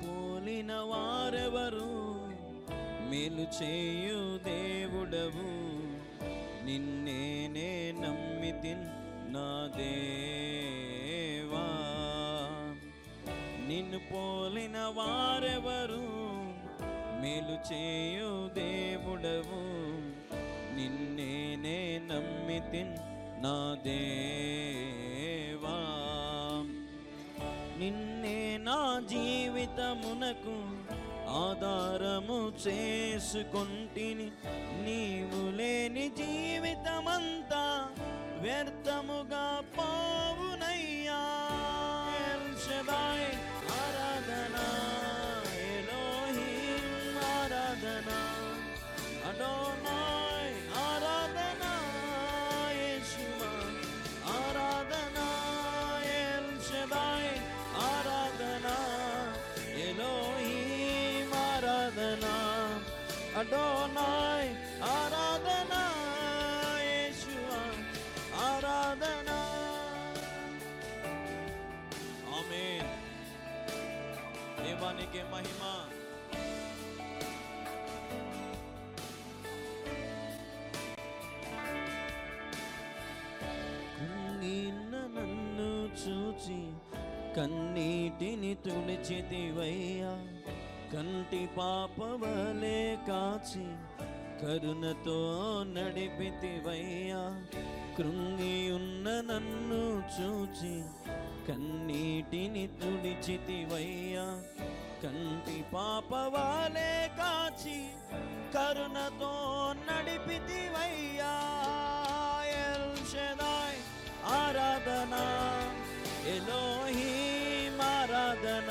పోలిన వారెవరు, మేలు చేయు దేవుడవు, నిన్నే నమ్మితిన్ నా దేవా. నిన్ను పోలిన వారెవరు, మేలు చేయు దేవుడవు, నిన్నే నమ్మితిన్ నా దేవా. నిన్నే నా జీవితమునకు ఆధారము చేసుకొంటిని, నీవు లేని జీవితమంతా వ్యర్థముగా పోవునయ్యా. ఎల్ షదాయ్ ఆరాధన, ఎలోహిం ఆరాధన, అడోనాయ్ ఆరాధన, యేషువా ఆరాధన, ఎల్ షదాయ్ ఆరాధన, ఎలోహిం ఆరాధన, అడోనాయ్ ఆరాధన, యేషువా ఆరాధన. ఆమేన్. దేవానికి మహిమ. కుంగిన నన్ను చూచి కన్నీటిని తుడిచితివయ్యా, కంటి పాపవలే కాచి కరుణతో నడిపితివయ్యా. కృంగి ఉన్న నన్ను చూచి కన్నీటిని తుడిచితివయ్యా, కంటి పాపవలే కాచి కరుణతో నడిపితివయ్యా. ఎల్ షదాయ్ ఆరాధన, ఎలోహిం ఆరాధన,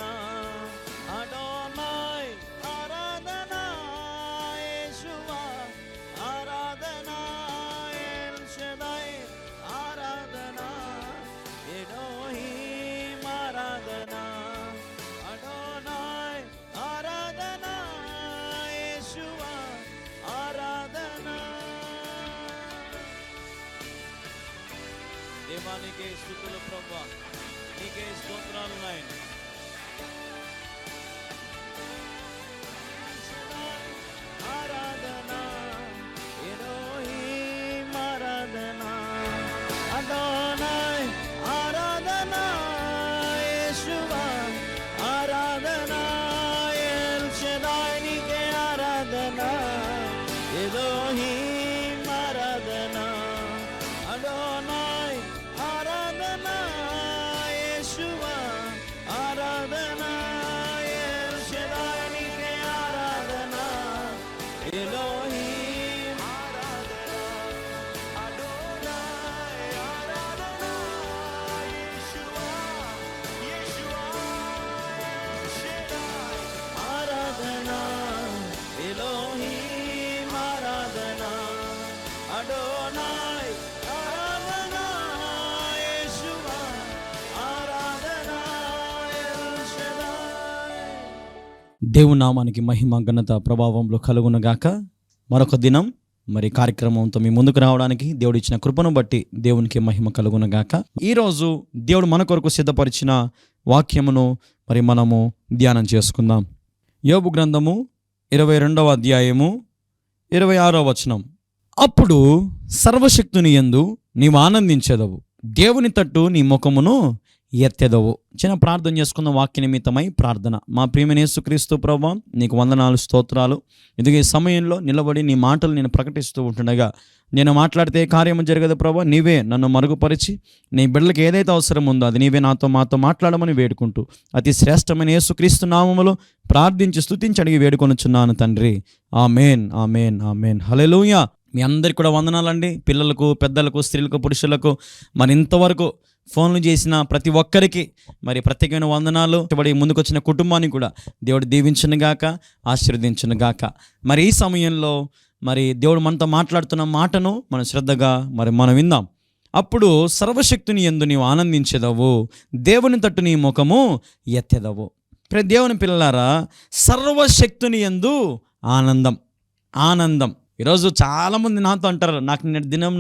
అడోనాయ్ ఆరాధన, యేషువా ఆరాధన, ఎల్ షదాయ్ ఆరాధన, ఎలోహిం ఆరాధన, అడోనాయ్ ఆరాధన, యేషువా ఆరాధన. దేవానికి స్తుతులు ప్రభువా, నీకే స్తోత్రాలు నాయన. ఆరాధన, ఎలోహిం ఆరాధన, అడోనాయ్ ఆరాధన, యేషువా ఆరాధన, ఎల్ షదాయ్ నీకే ఆరాధన, ఎలోహిం ఆరాధన, అడోనాయ్ ఆరాధన, యేషువా ఆరాధన, ఎల్ షదాయ్ నీకే ఆరాధన, ఎలోహిం ఆరాధన, అడోనాయ్ ఆరాధన, యేషువా ఎల్ షదాయ్ ఆరాధన, ఎలోహిం ఆరాధన, అడోనాయ్ ఆరాధన, యేషువా ఆరాధన, ఎల్ షదాయ్. దేవుని నామానికి మహిమ ఘనత ప్రభావంలో కలుగునగాక. మరొక దినం మరి కార్యక్రమంతో మీ ముందుకు రావడానికి దేవుడు ఇచ్చిన కృపను బట్టి దేవునికి మహిమ కలుగునగాక. ఈరోజు దేవుడు మన కొరకు సిద్ధపరిచిన వాక్యమును మరి మనము ధ్యానం చేసుకుందాం. యోబు గ్రంథము 22వ అధ్యాయము 26వ వచనం. అప్పుడు సర్వశక్తుని యందు నీవు ఆనందించెదవు, దేవుని తట్టు నీ ముఖమును ఎత్తెదవు. చిన్న ప్రార్థన చేసుకున్న వాక్య నిమిత్తమై ప్రార్థన. మా ప్రియమైన యేసుక్రీస్తు ప్రభువా, నీకు వందనాలు స్తోత్రాలు. ఇదిగో ఈ సమయంలో నిలబడి నీ మాటలు నేను ప్రకటిస్తూ ఉంటుండగా నేను మాట్లాడితే కార్యము జరగదు ప్రభువా. నీవే నన్ను మరుగుపరిచి నీ బిడ్డలకు ఏదైతే అవసరం ఉందో అది నీవే మాతో మాట్లాడమని వేడుకుంటూ అతి శ్రేష్టమైన యేసుక్రీస్తు నామములో ప్రార్థించి స్తుతించి అడిగి వేడుకొనుచున్నాను తండ్రి. ఆమేన్, ఆమేన్, ఆమేన్. హల్లెలూయా. మీ అందరికీ కూడా వందనాలండి. పిల్లలకు, పెద్దలకు, స్త్రీలకు, పురుషులకు, మరి ఇంతవరకు ఫోన్లు చేసిన ప్రతి ఒక్కరికి మరి ప్రత్యేకమైన వందనాలు. ముందుకు వచ్చిన కుటుంబాన్ని కూడా దేవుడు దీవించునుగాక, ఆశీర్వదించునుగాక. మరి ఈ సమయంలో మరి దేవుడు మనతో మాట్లాడుతున్న మాటను మనం శ్రద్ధగా మనం విందాం. అప్పుడు సర్వశక్తుని యందు నీవు ఆనందించెదవు, దేవుని తట్టు నీ ముఖము ఎత్తెదవు. ప్రతి దేవుని పిల్లలారా, సర్వశక్తుని యందు ఆనందం. ఆనందం. ఈరోజు చాలామంది నాతో అంటారు, నాకు నిన్న దినం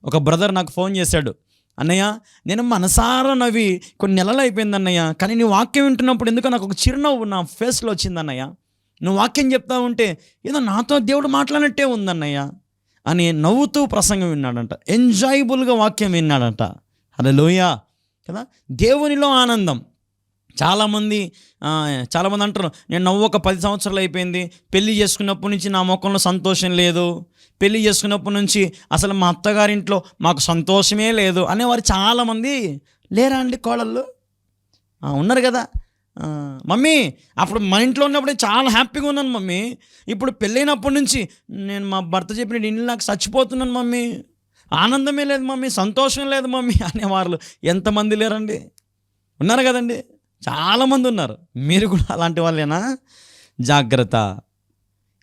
ఒక బ్రదర్ నాకు ఫోన్ చేశాడు. అన్నయ్య నేను మనసారా నవ్వి కొన్ని నెలలు అయిపోయింది అన్నయ్య, కానీ నీ వాక్యం వింటున్నప్పుడు ఎందుకో నాకు ఒక చిరునవ్వు నా ఫేస్లో వచ్చింది అన్నయ్య. నువ్వు వాక్యం చెప్తా ఉంటే ఏదో నాతో దేవుడు మాట్లాడినట్టే ఉందన్నయ్య అని నవ్వుతూ ప్రసంగం విన్నాడంట. ఎంజాయబుల్గా వాక్యం విన్నాడంట. హల్లెలూయా కదా. దేవునిలో ఆనందం. చాలామంది అంటారు, నేను నవ్వు ఒక 10 సంవత్సరాలు అయిపోయింది, పెళ్ళి చేసుకున్నప్పటి నుంచి నా ముఖంలో సంతోషం లేదు, పెళ్ళి చేసుకున్నప్పటి నుంచి అసలు మా అత్తగారింట్లో మాకు సంతోషమే లేదు అనేవారు చాలామంది లేరా అండి? కోడళ్ళు ఉన్నారు కదా. మమ్మీ అప్పుడు మన ఇంట్లో ఉన్నప్పుడే చాలా హ్యాపీగా ఉన్నాను మమ్మీ, ఇప్పుడు పెళ్ళైనప్పటి నుంచి నేను మా భర్త చెప్పిన ఇల్లు నాకు చచ్చిపోతున్నాను మమ్మీ, ఆనందమే లేదు మమ్మీ, సంతోషం లేదు మమ్మీ అనేవాళ్ళు ఎంతమంది లేరండి? ఉన్నారు కదండి, చాలామంది ఉన్నారు. మీరు కూడా అలాంటి వాళ్ళేనా? జాగ్రత్త.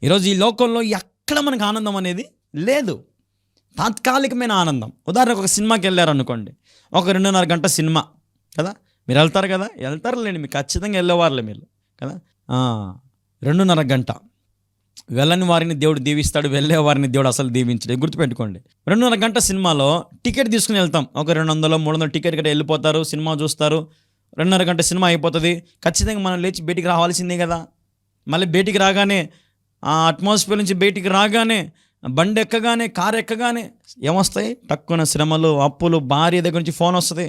ఈరోజు ఈ లోకంలో ఎక్కడ మనకు ఆనందం అనేది లేదు, తాత్కాలికమైన ఆనందం. ఉదాహరణకు ఒక సినిమాకి వెళ్ళారనుకోండి, ఒక 2.5 గంట సినిమా కదా, మీరు వెళ్తారు కదా, వెళ్తారులేండి, మీకు ఖచ్చితంగా వెళ్ళేవారులే మీరు కదా. 2.5 గంట వెళ్ళని వారిని దేవుడు దీవిస్తాడు, వెళ్ళే వారిని దేవుడు అసలు దీవించడు, గుర్తుపెట్టుకోండి. 2.5 గంట సినిమాలో టికెట్ తీసుకుని వెళ్తాం, ఒక 200-300 టికెట్ కట్ట వెళ్ళిపోతారు, సినిమా చూస్తారు. 2.5 గంట సినిమా అయిపోతుంది, ఖచ్చితంగా మనం లేచి బయటికి రావాల్సిందే కదా. మళ్ళీ బయటికి రాగానే ఆ అట్మాస్ఫియర్ నుంచి బయటికి రాగానే, బండి ఎక్కగానే, కారు ఎక్కగానే ఏమొస్తాయి? తక్కువ శ్రమలు, అప్పులు, భార్య దగ్గర నుంచి ఫోన్ వస్తుంది,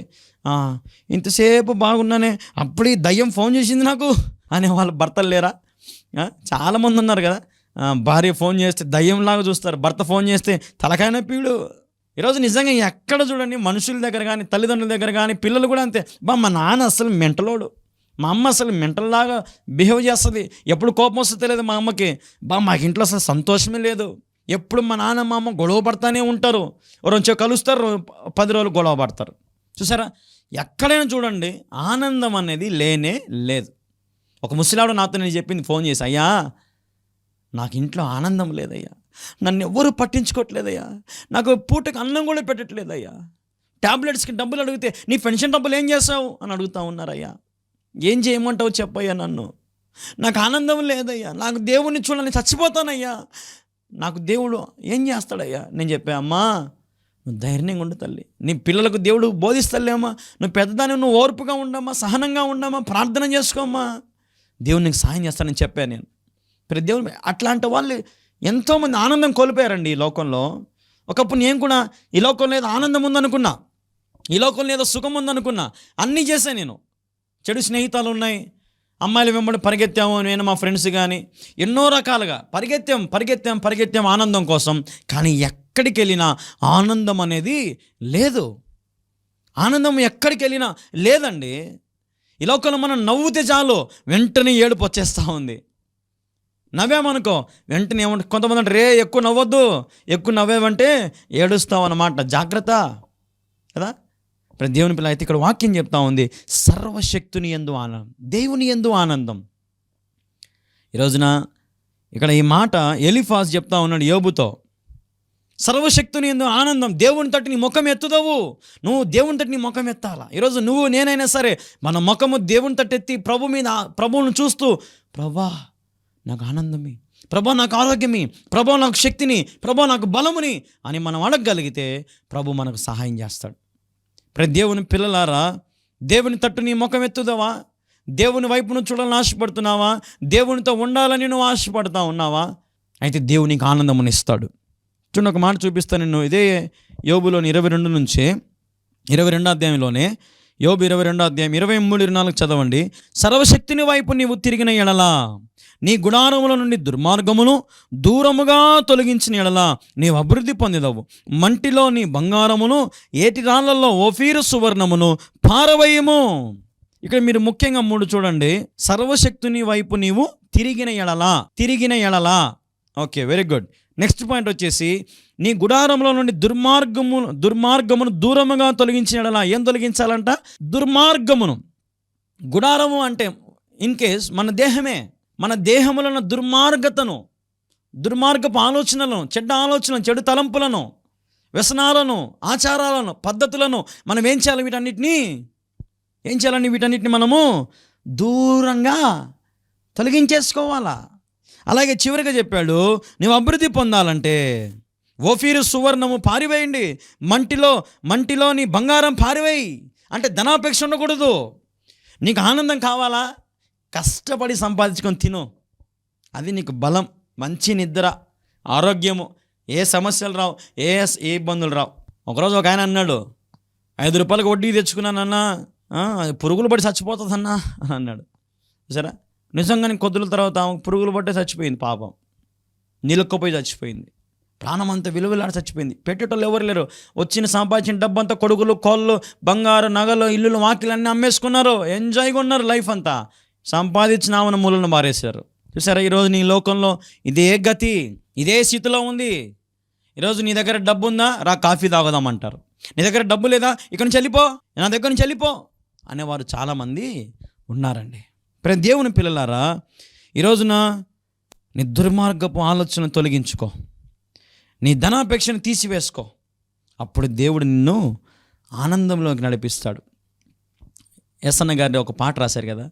ఇంతసేపు బాగున్నానే అప్పుడే దయ్యం ఫోన్ చేసింది నాకు అనే వాళ్ళ భర్తలు లేరా? చాలామంది ఉన్నారు కదా. భార్య ఫోన్ చేస్తే దయ్యంలాగా చూస్తారు, భర్త ఫోన్ చేస్తే తలకాయ నొప్పిడు. ఈరోజు నిజంగా ఎక్కడ చూడండి, మనుషుల దగ్గర కానీ, తల్లిదండ్రుల దగ్గర కానీ, పిల్లలు కూడా అంతే. మా నాన్న అసలు మెంటలోడు, మా అమ్మ అసలు మెంటల్లాగా బిహేవ్ చేస్తుంది, ఎప్పుడు కోపం వస్తుంది తెలియదు మా అమ్మకి. మాకు ఇంట్లో అసలు సంతోషమే లేదు, ఎప్పుడు మా నాన్న మా అమ్మ గొడవ పడతానే ఉంటారు, రోజు కలుస్తారు, 10 రోజులు గొడవ పడతారు. చూసారా, ఎక్కడైనా చూడండి ఆనందం అనేది లేనే లేదు. ఒక ముసలాడు నాతో నేను చెప్పింది, ఫోన్ చేసి, అయ్యా నాకు ఇంట్లో ఆనందం లేదయ్యా, నన్ను ఎవరు పట్టించుకోవట్లేదయ్యా, నాకు పూటకి అన్నం కూడా పెట్టట్లేదయ్యా, ట్యాబ్లెట్స్కి డబ్బులు అడిగితే నీ పెన్షన్ డబ్బులు ఏం చేస్తావు అని అడుగుతా ఉన్నారయ్యా, ఏం చేయమంటావు చెప్పయ్యా, నాకు ఆనందం లేదయ్యా, నాకు దేవుడిని చూడాలని చచ్చిపోతానయ్యా, నాకు దేవుడు ఏం చేస్తాడయ్యా. నేను చెప్పా, అమ్మా నువ్వు ధైర్యంగా ఉండు తల్లి, నీ పిల్లలకు దేవుడు బోధిస్తలేమ్మా, నువ్వు పెద్దదాన్ని, నువ్వు ఓర్పుగా ఉండమ్మా, సహనంగా ఉండమ్మా, ప్రార్థన చేసుకోమ్మా, దేవుడు నీకు సహాయం చేస్తానని చెప్పాను నేను. ప్రతి దేవుడు అట్లాంటి వాళ్ళు ఎంతోమంది ఆనందం కోల్పోయారండి ఈ లోకంలో. ఒకప్పుడు నేను కూడా ఈ లోకంలో ఏదో ఆనందం ఉందనుకున్నా, ఈ లోకంలో ఏదో సుఖం ఉందనుకున్నా, అన్నీ చేశాను నేను. చెడు స్నేహితాలు ఉన్నాయి, అమ్మాయిల వెంబడి పరిగెత్తాము, నేను మా ఫ్రెండ్స్ కానీ ఎన్నో రకాలుగా పరిగెత్తాం ఆనందం కోసం. కానీ ఎక్కడికి వెళ్ళినా ఆనందం అనేది లేదు, ఆనందం ఎక్కడికి వెళ్ళినా లేదండి. ఈ లోకంలో మనం నవ్వుతే చాలు వెంటనే ఏడుపు వచ్చేస్తూ ఉంది. నవ్వామనుకో వెంటనే ఏమంటే, కొంతమంది అంటే రే ఎక్కువ నవ్వద్దు, ఎక్కువ నవ్వేవంటే ఏడుస్తావు అన్నమాట, జాగ్రత్త కదా. ఇప్పుడు దేవుని పిల్ల అయితే ఇక్కడ వాక్యం చెప్తా ఉంది, సర్వశక్తుని యందు ఆనందం, దేవుని యందు ఆనందం. ఈరోజున ఇక్కడ ఈ మాట ఎలీఫాజ్ చెప్తా ఉన్నాడు యోబుతో, సర్వశక్తుని యందు ఆనందం, దేవుని తట్టు నీ ముఖం ఎత్తుదవు, నువ్వు దేవుని తట్టు నీ ముఖం ఎత్తాలా. ఈరోజు నువ్వు నేనైనా సరే మన ముఖము దేవుని తట్టు ఎత్తి ప్రభు మీద, ప్రభువును చూస్తూ, ప్రభా నాకు ఆనందమే, ప్రభా నాకు ఆరోగ్యమే, ప్రభా నాకు శక్తిని, ప్రభా నాకు బలముని అని మనం అడగగలిగితే ప్రభు మనకు సహాయం చేస్తాడు. ప్రతి దేవుని పిల్లలారా, దేవుని తట్టు నీ ముఖం ఎత్తుదావా? దేవుని వైపును చూడాలని ఆశపడుతున్నావా? దేవునితో ఉండాలని నువ్వు ఆశపడతా ఉన్నావా? అయితే దేవునికి ఆనందముని ఇస్తాడు. చూడండి, ఒక మాట చూపిస్తాను నేను. ఇదే యోబులోని 22 నుంచి 22 అధ్యాయంలోనే, యోబు 22 అధ్యాయం 23-24 చదవండి. సర్వశక్తిని వైపు నీవు తిరిగిన ఎడలా, నీ గుడారముల నుండి దుర్మార్గమును దూరముగా తొలగించిన ఎడలా నీవు అభివృద్ధి పొందిదవు. మంటిలో నీ బంగారమును, ఏటి రాళ్లలో ఓఫీరు సువర్ణమును పారవేయము. ఇక్కడ మీరు ముఖ్యంగా 3 చూడండి. సర్వశక్తుని వైపు నీవు తిరిగిన ఎడలా. Okay, very good. Next point వచ్చేసి, నీ గుడారంలో నుండి దుర్మార్గమును దూరముగా తొలగించిన ఎడలా. ఏం తొలగించాలంట? దుర్మార్గమును. గుడారము అంటే ఇన్ కేస్ మన దేహమే, మన దేహములో ఉన్న దుర్మార్గపు ఆలోచనలను, చెడ్డ ఆలోచనలను, చెడు తలంపులను, వ్యసనాలను, ఆచారాలను, పద్ధతులను మనం ఏం చేయాలి? వీటన్నిటిని మనము దూరంగా తొలగించేసుకోవాలా. అలాగే చివరిగా చెప్పాడు, నువ్వు అభివృద్ధి పొందాలంటే ఓఫీరు సువర్ణము పారివేయండి, మంటిలోని బంగారం పారివేయి. అంటే ధనాపేక్ష ఉండకూడదు. నీకు ఆనందం కావాలా? కష్టపడి సంపాదించుకొని తిను. అది నీకు బలం, మంచి నిద్ర, ఆరోగ్యము, ఏ సమస్యలు రావు, ఏ ఇబ్బందులు రావు. ఒకరోజు ఒక ఆయన అన్నాడు, 5 రూపాయలకు వడ్డీ తెచ్చుకున్నానన్నా, పురుగులు పడి చచ్చిపోతుందన్నా అని అన్నాడు. సరే, నిజంగానే కొద్దుల తర్వాత పురుగులు పట్టే చచ్చిపోయింది పాపం, నిలుక్కపోయి చచ్చిపోయింది. ప్రాణం అంతా విలువలాడి చచ్చిపోయింది. పెట్టేటోళ్ళు ఎవరు లేరు. వచ్చిన సంపాదించిన డబ్బంతా కొడుకులు, కోళ్ళు, బంగారు నగలు, ఇల్లులు, వాకిలు అన్నీ అమ్మేసుకున్నారు. ఎంజాయ్గా ఉన్నారు లైఫ్ అంతా. సంపాదించిన ఆమెను మూలను మారేశారు. చూసారా, ఈరోజు నీ లోకంలో ఇదే గతి, ఇదే స్థితిలో ఉంది. ఈరోజు నీ దగ్గర డబ్బు ఉందా, రా కాఫీ తాగుదామంటారు. నీ దగ్గర డబ్బు లేదా, ఇక్కడి నుంచి వెళ్ళిపో, నా దగ్గర నుంచి వెళ్ళిపో అనేవారు చాలామంది ఉన్నారండి. ప్రతి దేవుని పిల్లలారా, ఈరోజున నీ దుర్మార్గపు ఆలోచనను తొలగించుకో, నీ ధనాపేక్షను తీసివేసుకో. అప్పుడు దేవుడు నిన్ను ఆనందంలోకి నడిపిస్తాడు. ఎస్ఎన్న గారి ఒక పాట రాశారు కదా,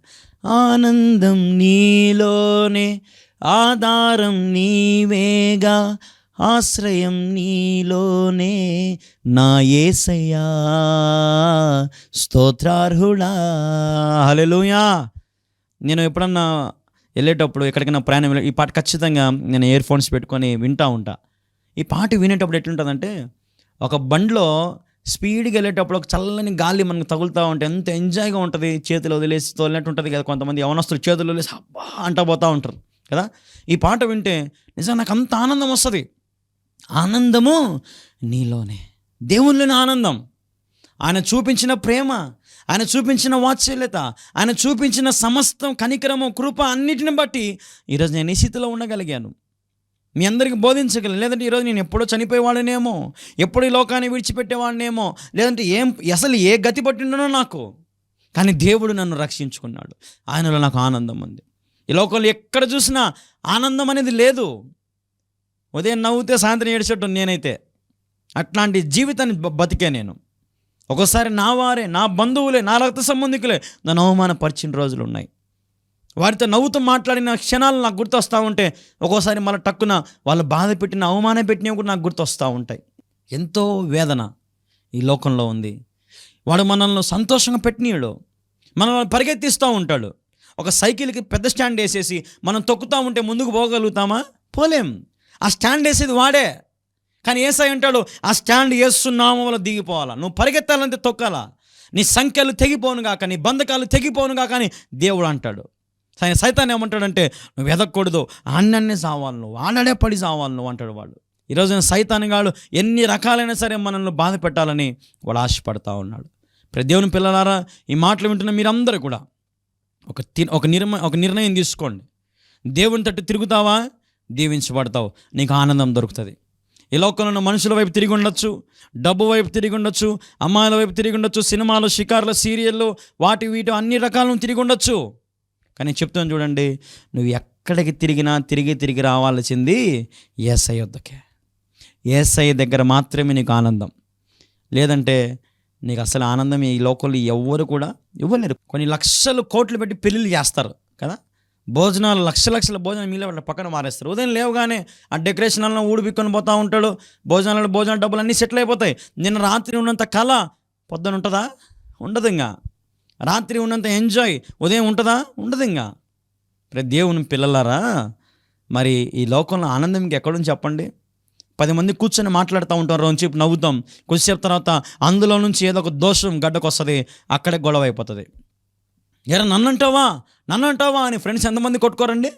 ఆనందం నీలోనే, ఆధారం నీవేగా, ఆశ్రయం నీలోనే, నా యేసయ్యా స్తోత్రార్హుడా. హల్లెలూయా. నేను ఎప్పుడన్నా వెళ్ళేటప్పుడు, ఎక్కడికైనా ప్రయాణం ఈ పాట ఖచ్చితంగా నేను ఇయర్ ఫోన్స్ పెట్టుకొని వింటూ ఉంటా. ఈ పాట వినేటప్పుడు ఎట్లుంటుందంటే, ఒక బండిలో స్పీడ్గా వెళ్ళేటప్పుడు ఒక చల్లని గాలి మనకు తగులుతూ ఉంటే ఎంత ఎంజాయ్గా ఉంటుంది. చేతులు వదిలేసి తోలినట్టు ఉంటుంది కదా. కొంతమంది యవనస్తులు చేతులు వదిలేసి అబ్బా అంటా పోతూ ఉంటారు కదా. ఈ పాట వింటే నిజంగా నాకు అంత ఆనందం వస్తుంది. ఆనందము నీలోనే, దేవునిలోని ఆనందం, ఆయన చూపించిన ప్రేమ, ఆయన చూపించిన వాత్సల్యత, ఆయన చూపించిన సమస్తం కనికరము, కృప అన్నిటిని బట్టి ఈరోజు నేను ఈ స్థితిలో ఉండగలిగాను. మీ అందరికీ బోధించగలను. లేదంటే ఈరోజు నేను ఎప్పుడో చనిపోయేవాడినేమో, ఎప్పుడు ఈ లోకాన్ని విడిచిపెట్టేవాడినేమో, లేదంటే అసలు ఏ గతి పట్టిండనో నాకు. కానీ దేవుడు నన్ను రక్షించుకున్నాడు. ఆయనలో నాకు ఆనందం ఉంది. ఈ లోకంలో ఎక్కడ చూసినా ఆనందం అనేది లేదు. ఉదయం నవ్వుతే సాయంత్రం ఏడ్చేట్టు నేనైతే అట్లాంటి జీవితాన్ని బతికే నేను. ఒక్కోసారి నా వారే, నా బంధువులే, నా రక్త సంబంధికులే నన్ను అవమానపరిచిన రోజులు ఉన్నాయి. వారితో నవ్వుతూ మాట్లాడిన క్షణాలు నాకు గుర్తొస్తూ ఉంటే, ఒక్కోసారి మళ్ళీ టక్కున వాళ్ళు బాధ పెట్టిన, అవమానం పెట్టినవి కూడా నాకు గుర్తొస్తూ ఉంటాయి. ఎంతో వేదన ఈ లోకంలో ఉంది. వాడు మనల్ని సంతోషంగా పెట్టినీయడు, మనల్ని పరిగెత్తిస్తూ ఉంటాడు. ఒక సైకిల్కి పెద్ద స్టాండ్ వేసేసి మనం తొక్కుతూ ఉంటే ముందుకు పోగలుగుతామా? పోలేం. ఆ స్టాండ్ వేసేది వాడే. కానీ యేసయ్య అంటాడు, ఆ స్టాండ్ వేస్తున్నాము వల్ల దిగిపోవాలా, నువ్వు పరిగెత్తాలంటే తొక్కాలా, నీ సంఖ్యలు తెగిపోను గాక, నీ బంధకాలు తెగిపోను గాక అని దేవుడు అంటాడు. సైతాన్ ఏమంటాడంటే, నువ్వు ఎదగకూడదు, అన్నీ సావాలి నువ్వు, ఆడడే పడి సావాలి నువ్వు అంటాడు వాడు. ఈరోజు సైతాన్ గాడు ఎన్ని రకాలైనా సరే మనల్ని బాధ పెట్టాలని వాడు ఆశపడతా ఉన్నాడు. ప్రతి దేవుని పిల్లలారా, ఈ మాటలు వింటున్న మీరందరూ కూడా ఒక నిర్ణయం తీసుకోండి. దేవుని తట్టు తిరుగుతావా, దీవించబడతావు, నీకు ఆనందం దొరుకుతుంది. ఈ లోకంలో మనుషుల వైపు తిరిగి ఉండొచ్చు, డబ్బు వైపు తిరిగి ఉండొచ్చు, అమ్మాయిల వైపు తిరిగి ఉండొచ్చు, సినిమాలు, షికార్లు, సీరియళ్ళు, వాటి వీటి అన్ని రకాలను తిరిగి ఉండొచ్చు. కానీ చెప్తాను చూడండి, నువ్వు ఎక్కడికి తిరిగినా తిరిగి రావాల్సింది యేసయ్య వద్దకే. యేసయ్య దగ్గర మాత్రమే నీకు ఆనందం. లేదంటే నీకు అసలు ఆనందం ఈ లోకంలో ఎవ్వరు కూడా ఇవ్వలేరు. కొన్ని లక్షలు కోట్లు పెట్టి పెళ్ళిళ్ళు చేస్తారు కదా, భోజనాలు లక్షల భోజనం మీలో వాళ్ళ పక్కన మారేస్తారు. ఉదయం లేవగానే ఆ డెకరేషన్లను ఊడిపిక్కొని పోతూ ఉంటాడు. భోజన డబ్బులు అన్నీ సెటిల్ అయిపోతాయి. నిన్న రాత్రి ఉన్నంత కళ పొద్దున ఉంటుందా? ఉండదు. ఇంకా రాత్రి ఉన్నంత ఎంజాయ్ ఉదయం ఉంటుందా? ఉండదు. ఇంకా ప్రతి దేవుని పిల్లలారా, మరి ఈ లోకంలో ఆనందం ఇంకెక్కడుంది చెప్పండి? 10 మంది కూర్చొని మాట్లాడుతూ ఉంటాం, రోజుసేపు నవ్వుతాం, కొద్దిసేపు తర్వాత అందులో నుంచి ఏదో ఒక దోషం గడ్డకు వస్తుంది, అక్కడే గొడవ అయిపోతుంది. ఎరా నన్ను అంటావా అని ఫ్రెండ్స్ ఎంతమంది కొట్టుకోరండి?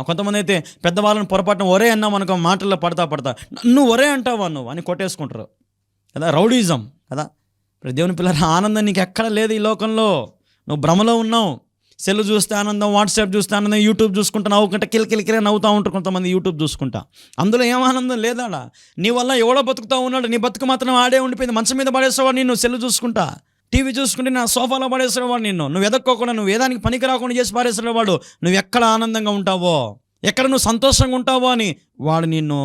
కొంతమంది అయితే పెద్దవాళ్ళని పొరపాటున ఒరే అన్నాం అనుకో, మాటల్లో పడతా నువ్వు ఒరే అంటావా నువ్వు అని కొట్టేసుకుంటారు కదా, రౌడీజం కదా. ప్రతి దేవుని పిల్లల ఆనందం నీకు ఎక్కడ లేదు ఈ లోకంలో. నువ్వు భ్రమలో ఉన్నావు. సెల్ చూస్తే ఆనందం, వాట్సాప్ చూస్తే ఆనందం, యూట్యూబ్ చూసుకుంటా నవ్వుకుంటా కిలకిలకిలే నవ్వుతూ ఉంటారు కొంతమంది యూట్యూబ్ చూసుకుంటా. అందులో ఏం ఆనందం లేదాడా? నీ వల్ల ఎవడో బతుకుతూ ఉన్నాడు, నీ బతుకు మాత్రం ఆడే ఉండిపోయింది. మంచం మీద పడేసేవాడు నిన్ను, సెల్ చూసుకుంటా, టీవీ చూసుకుంటే నా సోఫాలో పడేసేవాడు నిన్ను. నువ్వు ఎదక్కోకుండా, నువ్వు ఏదానికి పనికి రాకుండా చేసి పారేసేవాడు. నువ్వు ఎక్కడ ఆనందంగా ఉంటావో, ఎక్కడ నువ్వు సంతోషంగా ఉంటావో అని వాడు నిన్ను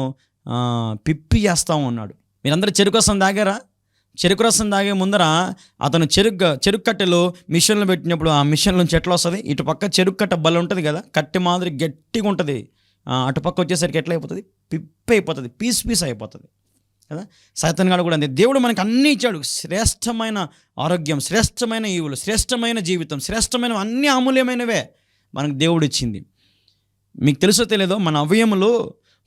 పిప్పి చేస్తూ ఉన్నాడు. మీరందరూ చెరుకు రసం తాగారా? చెరుకు రసం తాగే ముందర అతను చెరుకు కట్టెలు మిషన్లు పెట్టినప్పుడు ఆ మిషన్ నుంచి ఎట్లా వస్తుంది? ఇటు పక్క చెరుకు కట్ట బల్ల ఉంటుంది కదా, కట్టె మాదిరి గట్టిగా ఉంటుంది, అటుపక్క వచ్చేసరికి ఎట్లా అయిపోతుంది? అయిపోతుంది, పీస్ అయిపోతుంది కదా. సైతాన్గాడు కూడా అంతే. దేవుడు మనకు అన్నీ ఇచ్చాడు, శ్రేష్టమైన ఆరోగ్యం, శ్రేష్టమైన ఈవులు, శ్రేష్టమైన జీవితం, శ్రేష్టమైన అన్ని అమూల్యమైనవే మనకు దేవుడు ఇచ్చింది. మీకు తెలుసో తెలియదో, మన అవయములు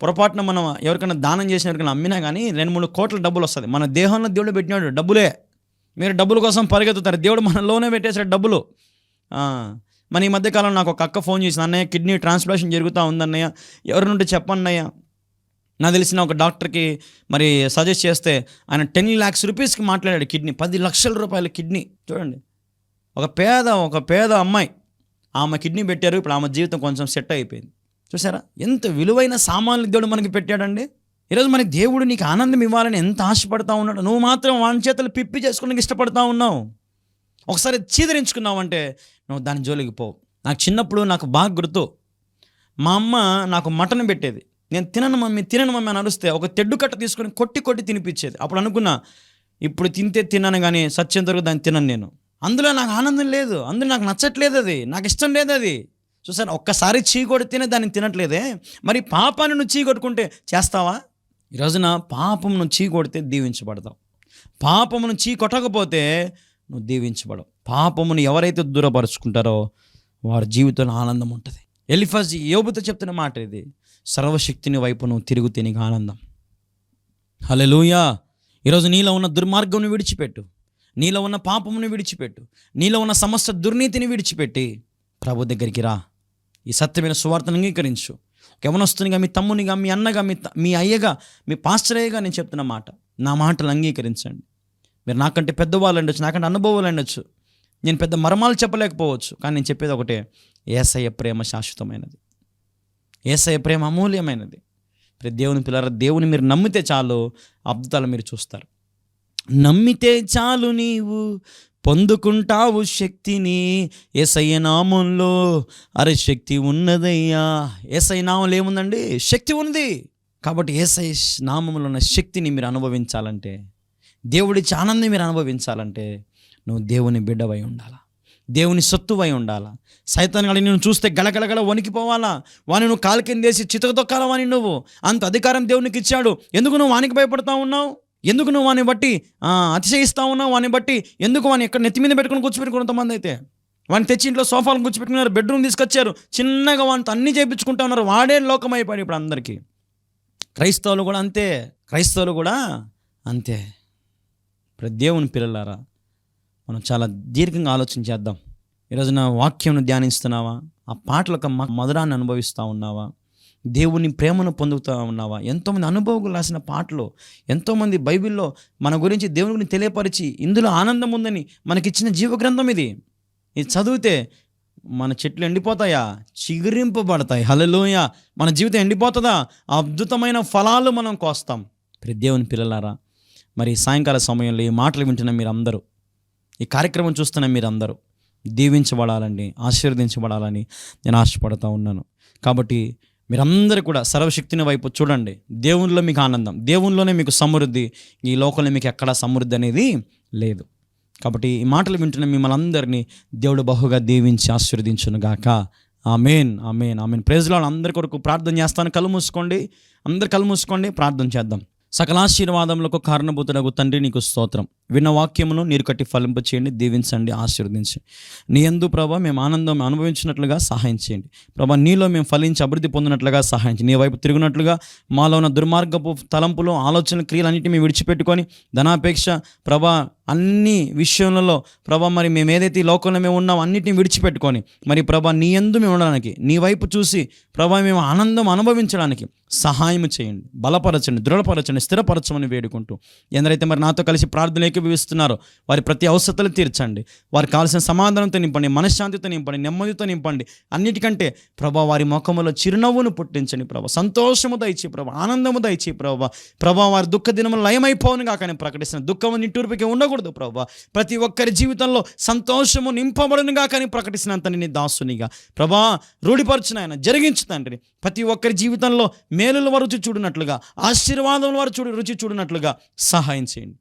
పొరపాటున మనం ఎవరికైనా దానం చేసిన ఎవరికైనా అమ్మినా కానీ 2-3 కోట్ల డబ్బులు వస్తుంది. మన దేహంలో దేవుడు పెట్టినాడు డబ్బులే. మీరు డబ్బుల కోసం పరిగెత్తుతారు, దేవుడు మనలోనే పెట్టేసాడు డబ్బులు. మన ఈ మధ్యకాలంలో నాకు ఒక అక్క ఫోన్ చేసింది, అన్నయ్య కిడ్నీ ట్రాన్స్ప్లాంటేషన్ జరుగుతూ ఉందన్నయ్య, ఎవరి నుండి చెప్పన్నయ్య. నాకు తెలిసిన ఒక డాక్టర్కి మరి సజెస్ట్ చేస్తే ఆయన 10 lakhs రూపీస్కి మాట్లాడాడు. కిడ్నీ 10 లక్షల రూపాయల కిడ్నీ. చూడండి, ఒక పేద అమ్మాయి, ఆమె కిడ్నీ పెట్టారు. ఇప్పుడు ఆమె జీవితం కొంచెం సెట్ అయిపోయింది. చూసారా ఎంత విలువైన సామాన్లు దేవుడు మనకి పెట్టాడండి. ఈరోజు మనకి దేవుడు నీకు ఆనందం ఇవ్వాలని ఎంత ఆశపడతా ఉన్నాడు, నువ్వు మాత్రం వాని చేతులు పిప్పి చేసుకోవడానికి ఇష్టపడతా ఉన్నావు. ఒకసారి చీదరించుకున్నావంటే నువ్వు దాని జోలికి పోవు. నాకు చిన్నప్పుడు నాకు బాగా గుర్తు, మా అమ్మ నాకు మటన్ పెట్టేది. నేను తినను మమ్మీ అని అరుస్తే ఒక తెడ్డు కట్ట తీసుకొని కొట్టి తినిపించేది. అప్పుడు అనుకున్నా, ఇప్పుడు తిన్నాను కానీ సత్యంత వరకు దాన్ని తినను నేను. అందులో నాకు ఆనందం లేదు, అందులో నాకు నచ్చట్లేదు, అది నాకు ఇష్టం లేదు. అది చూసాను, ఒక్కసారి చీ కొడితేనే దాన్ని తినట్లేదే, మరి పాపాన్ని నువ్వు చీ కొట్టుకుంటే చేస్తావా? ఈ రోజున పాపమును చీ కొడితే దీవించబడతావు, పాపమును చీ కొట్టకపోతే నువ్వు దీవించబడవు. పాపమును ఎవరైతే దూరపరుచుకుంటారో వారి జీవితంలో ఆనందం ఉంటుంది. ఎలిఫజ్ యోబుతో చెప్తున్న మాట ఇది, సర్వశక్తిని వైపు నువ్వు తిరిగితే నీకు ఆనందం. హల్లెలూయా. ఈరోజు నీలో ఉన్న దుర్మార్గమును విడిచిపెట్టు, నీలో ఉన్న పాపమును విడిచిపెట్టు, నీలో ఉన్న సమస్త దుర్నీతిని విడిచిపెట్టి ప్రభు దగ్గరికి రా. ఈ సత్యమైన సువార్తను అంగీకరించు. యవనస్తునిగా, మీ తమ్మునిగా, మీ అన్నగా, మీ అయ్యగా, మీ పాస్టర్ అయ్యగా నేను చెప్తున్న మాట, నా మాటలు అంగీకరించండి. మీరు నాకంటే పెద్దవాళ్ళు ఉండొచ్చు, నాకంటే అనుభవాలు ఉండొచ్చు, నేను పెద్ద మర్మాలు చెప్పలేకపోవచ్చు, కానీ నేను చెప్పేది ఒకటే, యేసయ్య ప్రేమ శాశ్వతమైనది, యేసయ్య ప్రేమ అమూల్యమైనది. దేవుని పిల్లరా, దేవుని మీరు నమ్మితే చాలు అద్భుతాలు మీరు చూస్తారు. నమ్మితే చాలు నీవు పొందుకుంటావు శక్తిని, యేసయ్య నామంలో శక్తి ఉన్నదయ్యా. యేసయ్య నామంలో ఏముందండి? శక్తి ఉంది. కాబట్టి యేసయ్య నామంలో ఉన్న శక్తిని మీరు అనుభవించాలంటే, దేవుడిచ్చే ఆనందం మీరు అనుభవించాలంటే నువ్వు దేవుని బిడ్డవై ఉండాలా, దేవుని సొత్తువై ఉండాలా. సైతాన్ గాని నేను చూస్తే గలగలగల వణికిపోవాలా, వాని నువ్వు కాలు కిందేసి చితకతొక్కాలా వాని. నువ్వు అంత అధికారం దేవునికి ఇచ్చాడు, ఎందుకు నువ్వు వానికి భయపడతా ఉన్నావు? ఎందుకు నువ్వు వాని బట్టి అతిశయిస్తూ ఉన్నావు? వాని బట్టి ఎందుకు వాని ఎక్కడ నెత్తి మీద పెట్టుకుని కూర్చోబెట్టుకుని, కొంతమంది అయితే వాడిని తెచ్చి ఇంట్లో సోఫాలు కూర్చోబెట్టుకున్నారు, బెడ్రూమ్ తీసుకొచ్చారు, చిన్నగా వానితో అన్నీ చేయించుకుంటా ఉన్నారు. వాడే లోకం అయిపోయాడు ఇప్పుడు అందరికీ. క్రైస్తవులు కూడా అంతే. ఇప్పుడు దేవుని పిల్లలారా, మనం చాలా దీర్ఘంగా ఆలోచన చేద్దాం. ఈరోజు నా వాక్యంను ధ్యానిస్తున్నావా? ఆ పాటలకు మధురాన్ని అనుభవిస్తూ ఉన్నావా? దేవుని ప్రేమను పొందుతూ ఉన్నావా? ఎంతోమంది అనుభవం రాసిన పాటలు, ఎంతోమంది బైబిల్లో మన గురించి దేవుని గురించి తెలియపరిచి ఇందులో ఆనందం ఉందని మనకిచ్చిన జీవగ్రంథం ఇది చదివితే మన చెట్లు ఎండిపోతాయా? చిగురింపబడతాయి. హల్లెలూయా. మన జీవితం ఎండిపోతుందా? అద్భుతమైన ఫలాలు మనం కోస్తాం. దేవుని పిల్లలారా, మరి సాయంకాల సమయంలో ఈ మాటలు వింటున్న మీరందరూ, ఈ కార్యక్రమం చూస్తున్న మీరందరూ దీవించబడాలని, ఆశీర్వదించబడాలని నేను ఆశపడుతూ ఉన్నాను. కాబట్టి మీరందరూ కూడా సర్వశక్తిని వైపు చూడండి. దేవునిలో మీకు ఆనందం, దేవునిలోనే మీకు సమృద్ధి. ఈ లోకంలో మీకు ఎక్కడా సమృద్ధి అనేది లేదు. కాబట్టి ఈ మాటలు వింటున్న మిమ్మల్ని అందరినీ దేవుడు బహుగా దీవించి ఆశీర్వదించును గాక. ఆమేన్, ఆమేన్, ఆమేన్. Praise Lord. అందరి కొరకు ప్రార్థన చేస్తాను. కళ్ళు మూసుకోండి, ప్రార్థన చేద్దాం. సకలాశీర్వాదములకు కారణభూతుడగు తండ్రి, నీకు స్తోత్రం. విన్న వాక్యమును నీరు కట్టి ఫలింప చేయండి, దీవించండి, ఆశీర్వదించండి. నీ యందు ప్రభా మేము ఆనందం అనుభవించినట్లుగా సహాయం చేయండి ప్రభా. నీలో మేము ఫలించి అభివృద్ధి పొందినట్లుగా సహాయం చేయండి. నీ వైపు తిరిగినట్లుగా మాలో ఉన్న దుర్మార్గపు తలంపులు, ఆలోచన, క్రియలన్నింటినీ మేము విడిచిపెట్టుకొని ధనాపేక్ష ప్రభా అన్ని విషయంలో ప్రభా మరి మేము ఏదైతే ఈ లోకంలో మేము ఉన్నాం అన్నిటిని విడిచిపెట్టుకొని మరి ప్రభా నీ యందు మేము ఉండడానికి, నీ వైపు చూసి ప్రభా మేము ఆనందం అనుభవించడానికి సహాయం చేయండి, బలపరచండి, దృఢపరచండి, స్థిరపరచమని వేడుకుంటూ, ఎందరైతే మరి నాతో కలిసి ప్రార్థన ఏకీభవిస్తున్నారో వారి ప్రతి అవసరతలు తీర్చండి, వారికి కావాల్సిన సమాధానంతో నింపండి, మనశ్శాంతితో నింపండి, నెమ్మదితో నింపండి. అన్నిటికంటే ప్రభా వారి ముఖములో చిరునవ్వును పుట్టించండి ప్రభా, సంతోషము దయచి ప్రభా, ఆనందము దయచి ప్రభా వారి దుఃఖ దినములు లయమైపోవును కాక నేను ప్రకటిస్తున్న దుఃఖము నిట్టూర్పుకి ఉండకూడదు ప్రభా. ప్రతి ఒక్కరి జీవితంలో సంతోషము నింపబడును కాక అని ప్రకటిస్తున్నంత నీ దాసునిగా ప్రభా రూఢిపరచున ఆయన జరిగించు తండ్రి. ప్రతి ఒక్కరి జీవితంలో మేలుల వారు రుచి చూడనట్లుగా, ఆశీర్వాదముల వారు రుచి చూడనట్లుగా సహాయం చేయండి.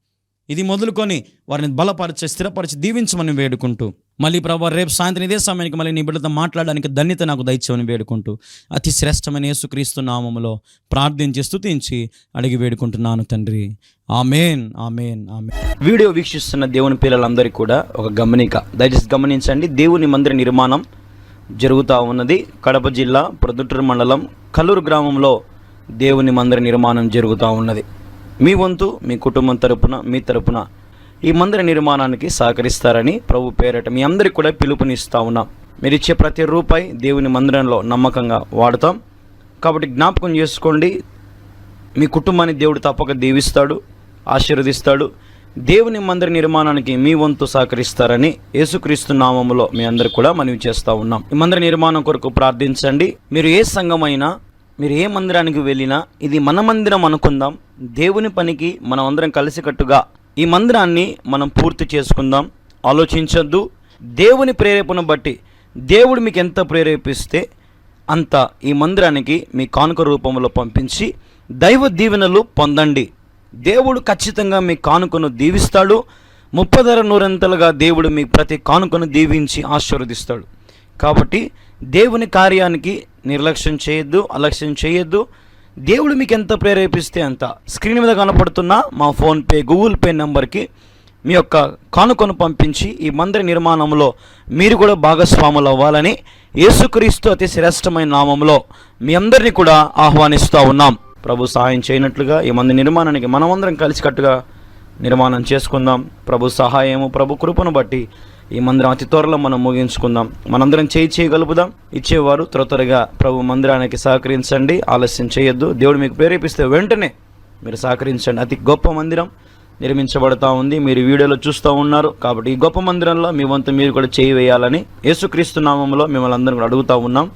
ఇది మొదలుకొని వారిని బలపరిచి స్థిరపరిచి దీవించమని వేడుకుంటూ, మళ్ళీ ప్రభు రేపు సాయంత్రం ఇదే సమయానికి మళ్ళీ నీ బిడ్డతో మాట్లాడడానికి ధన్యత నాకు దయచేయమని వేడుకుంటూ, అతి శ్రేష్టమైన యేసుక్రీస్తు నామములో ప్రార్థించి స్తుతించి అడిగి వేడుకుంటున్నాను తండ్రి. ఆమేన్, ఆమేన్, ఆమేన్. వీడియో వీక్షిస్తున్న దేవుని పిల్లలందరికీ కూడా ఒక గమనిక, దయచేసి గమనించండి. దేవుని మందిర నిర్మాణం జరుగుతూ ఉన్నది. కడప జిల్లా ప్రొద్దుటూరు మండలం కల్లూరు గ్రామంలో దేవుని మందిర నిర్మాణం జరుగుతూ ఉన్నది. మీ వంతు మీ కుటుంబం తరపున, మీ తరపున ఈ మందిర నిర్మాణానికి సహకరిస్తారని ప్రభు పేరట మీ అందరికీ కూడా పిలుపునిస్తూ ఉన్నాం. మీరు ఇచ్చే ప్రతి రూపాయి దేవుని మందిరంలో నమ్మకంగా వాడతాం. కాబట్టి జ్ఞాపకం చేసుకోండి, మీ కుటుంబాన్ని దేవుడు తప్పక దీవిస్తాడు, ఆశీర్వదిస్తాడు. దేవుని మందిర నిర్మాణానికి మీ వంతు సహకరిస్తారని యేసుక్రీస్తు నామములో మీ అందరు కూడా మనవి చేస్తూ ఉన్నాం. ఈ మందిర నిర్మాణం కొరకు ప్రార్థించండి. మీరు ఏ సంఘమైనా, మీరు ఏ మందిరానికి వెళ్ళినా ఇది మన మందిరం అనుకుందాం. దేవుని పనికి మనం అందరం కలిసికట్టుగా ఈ మందిరాన్ని మనం పూర్తి చేసుకుందాం. ఆలోచించొద్దు. దేవుని ప్రేరేపణ బట్టి దేవుడు మీకు ఎంత ప్రేరేపిస్తే అంత ఈ మందిరానికి మీ కానుక రూపంలో పంపించి దైవ దీవెనలు పొందండి. దేవుడు ఖచ్చితంగా మీ కానుకను దీవిస్తాడు. 30 నూరంతలుగా దేవుడు మీ ప్రతి కానుకను దీవించి ఆశీర్వదిస్తాడు. కాబట్టి దేవుని కార్యానికి నిర్లక్ష్యం చేయొద్దు, అలక్ష్యం చేయొద్దు. దేవుడు మీకు ఎంత ప్రేరేపిస్తే అంత స్క్రీన్ మీద కనపడుతున్న మా ఫోన్పే, గూగుల్ పే నెంబర్కి మీ యొక్క కానుకను పంపించి ఈ మందిర నిర్మాణంలో మీరు కూడా భాగస్వాములు అవ్వాలని యేసుక్రీస్తు అతి శ్రేష్టమైన నామంలో మీ అందరినీ కూడా ఆహ్వానిస్తూ ఉన్నాం. ప్రభు సహాయం చేయనట్లుగా ఈ మందిర నిర్మాణానికి మనమందరం కలిసికట్టుగా నిర్మాణం చేసుకుందాం. ప్రభు సహాయము, ప్రభు కృపను బట్టి ఈ మందిరం అతి త్వరలో మనం ముగించుకుందాం. మనందరం చేయగలుపుదాం. ఇచ్చేవారు త్వరగా ప్రభు మందిరానికి సహకరించండి, ఆలస్యం చేయొద్దు. దేవుడు మీకు ప్రేరేపిస్తే వెంటనే మీరు సహకరించండి. అతి గొప్ప మందిరం నిర్మించబడతా ఉంది, మీరు వీడియోలో చూస్తూ ఉన్నారు. కాబట్టి ఈ గొప్ప మందిరంలో మీ వంతు మీరు కూడా చేయి వేయాలని యేసుక్రీస్తు నామంలో మిమ్మల్ని అందరం కూడా అడుగుతూ ఉన్నాం.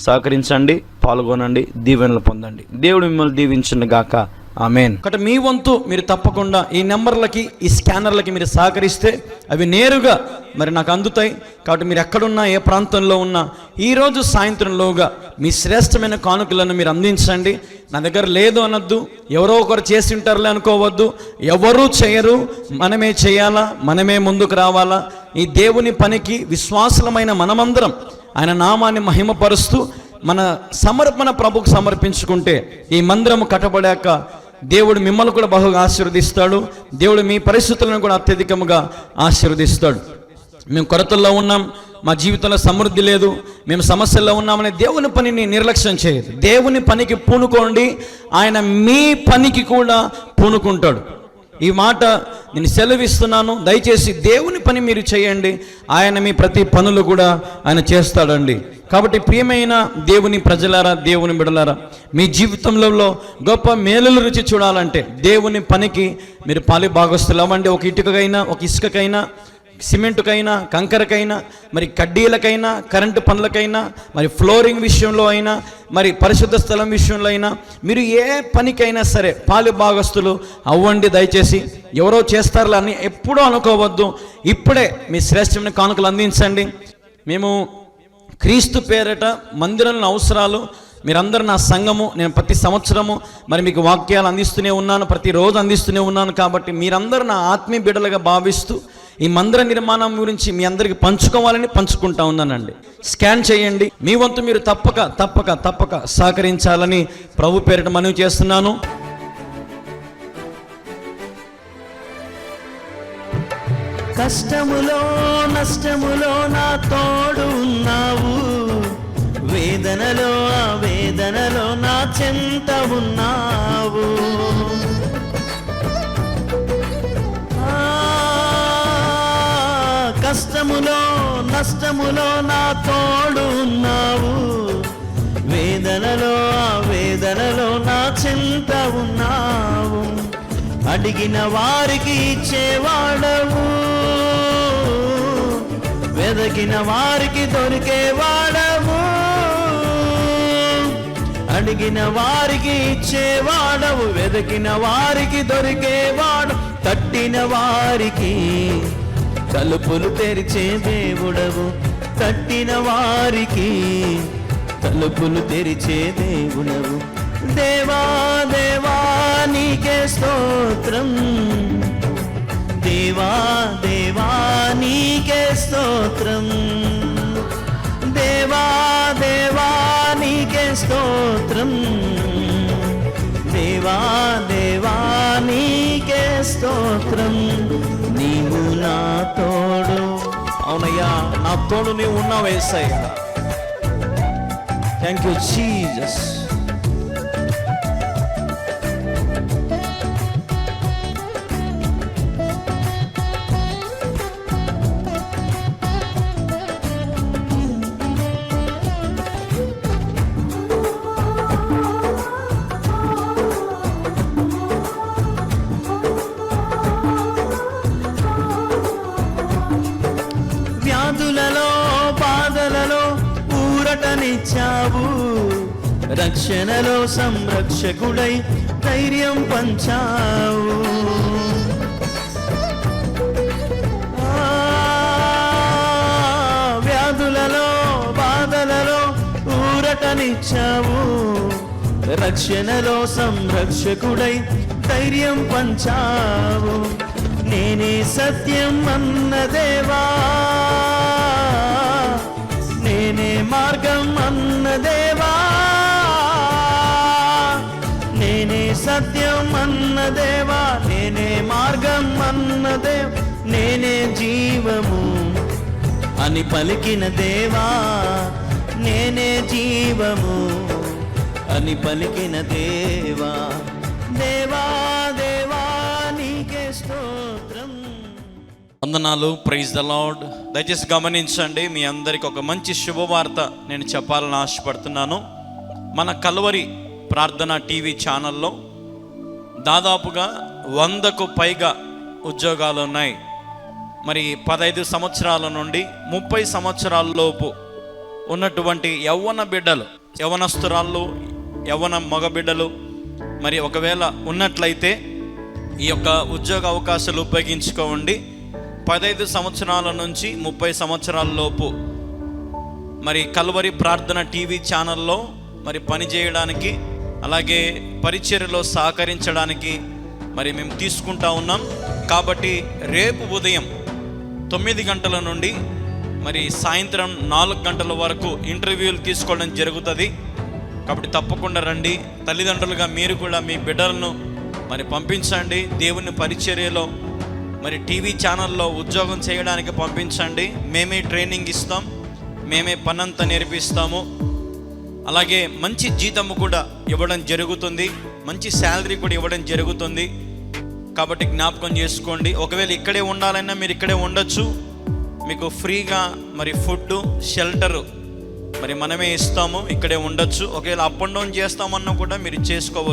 సహకరించండి, పాల్గొనండి, దీవెనలు పొందండి. దేవుడు మిమ్మల్ని దీవించును గాక. ఆమేన్. కాబట్టి మీ వంతు మీరు తప్పకుండా ఈ నెంబర్లకి, ఈ స్కానర్లకి మీరు సహకరిస్తే అవి నేరుగా మరి నాకు అందుతాయి. కాబట్టి మీరు ఎక్కడున్నా, ఏ ప్రాంతంలో ఉన్నా ఈరోజు సాయంత్రంలోగా మీ శ్రేష్టమైన కానుకలను మీరు అందించండి. నా దగ్గర లేదు అనొద్దు, ఎవరో ఒకరు చేసి ఉంటారులే అనుకోవద్దు. ఎవరూ చేయరు, మనమే చేయాలా, మనమే ముందుకు రావాలా. ఈ దేవుని పనికి విశ్వాసులమైన మనమందరం ఆయన నామాన్ని మహిమపరుస్తూ మన సమర్పణ ప్రభుకు సమర్పించుకుంటే ఈ మందిరము కట్టబడాక దేవుడు మిమ్మల్ని కూడా బహుగా ఆశీర్వదిస్తాడు. దేవుడు మీ పరిస్థితులను కూడా అత్యధికంగా ఆశీర్వదిస్తాడు. మేము కొరతల్లో ఉన్నాం, మా జీవితంలో సమృద్ధి లేదు, మేము సమస్యల్లో ఉన్నామనే దేవుని పనిని నిర్లక్ష్యం చేయదు. దేవుని పనికి పూనుకోండి, ఆయన మీ పనికి కూడా పూనుకుంటాడు. ఈ మాట నేను సెలవిస్తున్నాను. దయచేసి దేవుని పని మీరు చేయండి, ఆయన మీ ప్రతి పనులు కూడా ఆయన చేస్తాడండి. కాబట్టి ప్రియమైన దేవుని ప్రజలారా, దేవుని బిడలారా, మీ జీవితంలో గొప్ప మేలులు రుచి చూడాలంటే దేవుని పనికి మీరు పాలి భాగస్తులు అవ్వండి. ఒక ఇటుకకైనా, ఒక ఇసుకకైనా, సిమెంటుకైనా, కంకరకైనా, మరి కడ్డీలకైనా, కరెంటు పనులకైనా, మరి ఫ్లోరింగ్ విషయంలో అయినా, మరి పరిశుద్ధ స్థలం విషయంలో అయినా, మీరు ఏ పనికైనా సరే పాలు భాగస్తులు అవ్వండి. దయచేసి ఎవరో చేస్తారులే అని ఎప్పుడూ అనుకోవద్దు. ఇప్పుడే మీ శ్రేష్టమైన కానుకలు అందించండి. మేము క్రీస్తు పేరట మందిరంలో అవసరాలు, మీరందరూ నా సంఘము, నేను ప్రతి సంవత్సరము మరి మీకు వాక్యాలు అందిస్తూనే ఉన్నాను, ప్రతిరోజు అందిస్తూనే ఉన్నాను. కాబట్టి మీరందరూ నా ఆత్మీయ బిడ్డలుగా భావిస్తూ ఈ మందిర నిర్మాణం గురించి మీ అందరికి పంచుకోవాలని పంచుకుంటా ఉన్నానండి. స్కాన్ చేయండి. మీ వంతు మీరు తప్పక సహకరించాలని ప్రభు పేరిట మనవి చేస్తున్నాను. కష్టములో నష్టములో నా తోడు ఉన్నావు, వేదనలో ఆవేదనలో నా చెంత ఉన్నావు. కష్టములో నష్టములో నా తోడు ఉన్నావు, వేదనలో ఆవేదనలో నా చెంత ఉన్నావు. అడిగిన వారికి ఇచ్చేవాడవు, వెదకిన వారికి దొరికేవాడవు. అడిగిన వారికి ఇచ్చేవాడవు, వెదకిన వారికి దొరికేవాడు. తట్టిన వారికి తలుపులు తెరిచే దేవుడవు, తట్టిన వారికి తలుపులు తెరిచే దేవుడవు. దేవా దేవా నీకే స్తోత్రం, దేవా దేవా నీకే స్తోత్రం, దేవా దేవా నీకే స్తోత్రం, దేవా దేవా నీకే స్తోత్రం. నీవు నా తోడు, అవునయ్యా నా తోడు నీవు ఉన్నావు యేసయ్యా. Thank you Jesus. వ్యాధులలో బాధలలో ఊరటనిచ్చావు, రక్షణలో సంరక్షకుడై ధైర్యం పంచావు. వ్యాధులలో బాధలలో ఊరటనిచ్చావు, రక్షణలో సంరక్షకుడై ధైర్యం పంచావు. నేనే సత్యం అన్న దేవా, నేనే మార్గం అన్న దేవా, నేనే సత్యం అన్న దేవా, నేనే మార్గం అన్న దేవా, నేనే జీవము అని పలికిన దేవా, నేనే జీవము అని పలికిన దేవా. దేవా దేవా నీకే స్తోత్రం. వందనాలు. Praise the Lord. దయచేసి గమనించండి, మీ అందరికి ఒక మంచి శుభవార్త నేను చెప్పాలని ఆశపడుతున్నాను. మన కల్వరి ప్రార్థన టీవీ ఛానల్లో దాదాపుగా 100కు పైగా ఉద్యోగాలు ఉన్నాయి. మరి 15 సంవత్సరాల నుండి 30 సంవత్సరాల లోపు ఉన్నటువంటి యవ్వన బిడ్డలు, యవ్వనస్తురాళ్ళు, యవ్వన మగ బిడ్డలు మరి ఒకవేళ ఉన్నట్లయితే ఈ యొక్క ఉద్యోగ అవకాశాలు ఉపయోగించుకోండి. 15 సంవత్సరాల నుంచి 30 సంవత్సరాల లోపు మరి కల్వరి ప్రార్థన టీవీ ఛానల్లో మరి పనిచేయడానికి, అలాగే పరిచర్యలో సహకరించడానికి మరి మేము తీసుకుంటా ఉన్నాం. కాబట్టి రేపు ఉదయం 9 గంటల నుండి మరి సాయంత్రం 4 గంటల వరకు ఇంటర్వ్యూలు తీసుకోవడం జరుగుతుంది. కాబట్టి తప్పకుండా రండి. తల్లిదండ్రులుగా మీరు కూడా మీ బిడ్డలను మరి పంపించండి. దేవుని పరిచర్యలో మరి టీవీ ఛానల్లో ఉద్యోగం చేయడానికి పంపించండి. మేమే ట్రైనింగ్ ఇస్తాం, మేమే పనంతా నేర్పిస్తాము. అలాగే మంచి జీతము కూడా ఇవ్వడం జరుగుతుంది, మంచి శాలరీ కూడా ఇవ్వడం జరుగుతుంది. కాబట్టి జ్ఞాపకం చేసుకోండి. ఒకవేళ ఇక్కడే ఉండాలన్నా మీరు ఇక్కడే ఉండొచ్చు. మీకు ఫ్రీగా మరి ఫుడ్, షెల్టరు మరి మనమే ఇస్తాము, ఇక్కడే ఉండొచ్చు. ఒకవేళ అప్ అండ్ డౌన్ చేస్తామన్నా కూడా మీరు చేసుకోవచ్చు.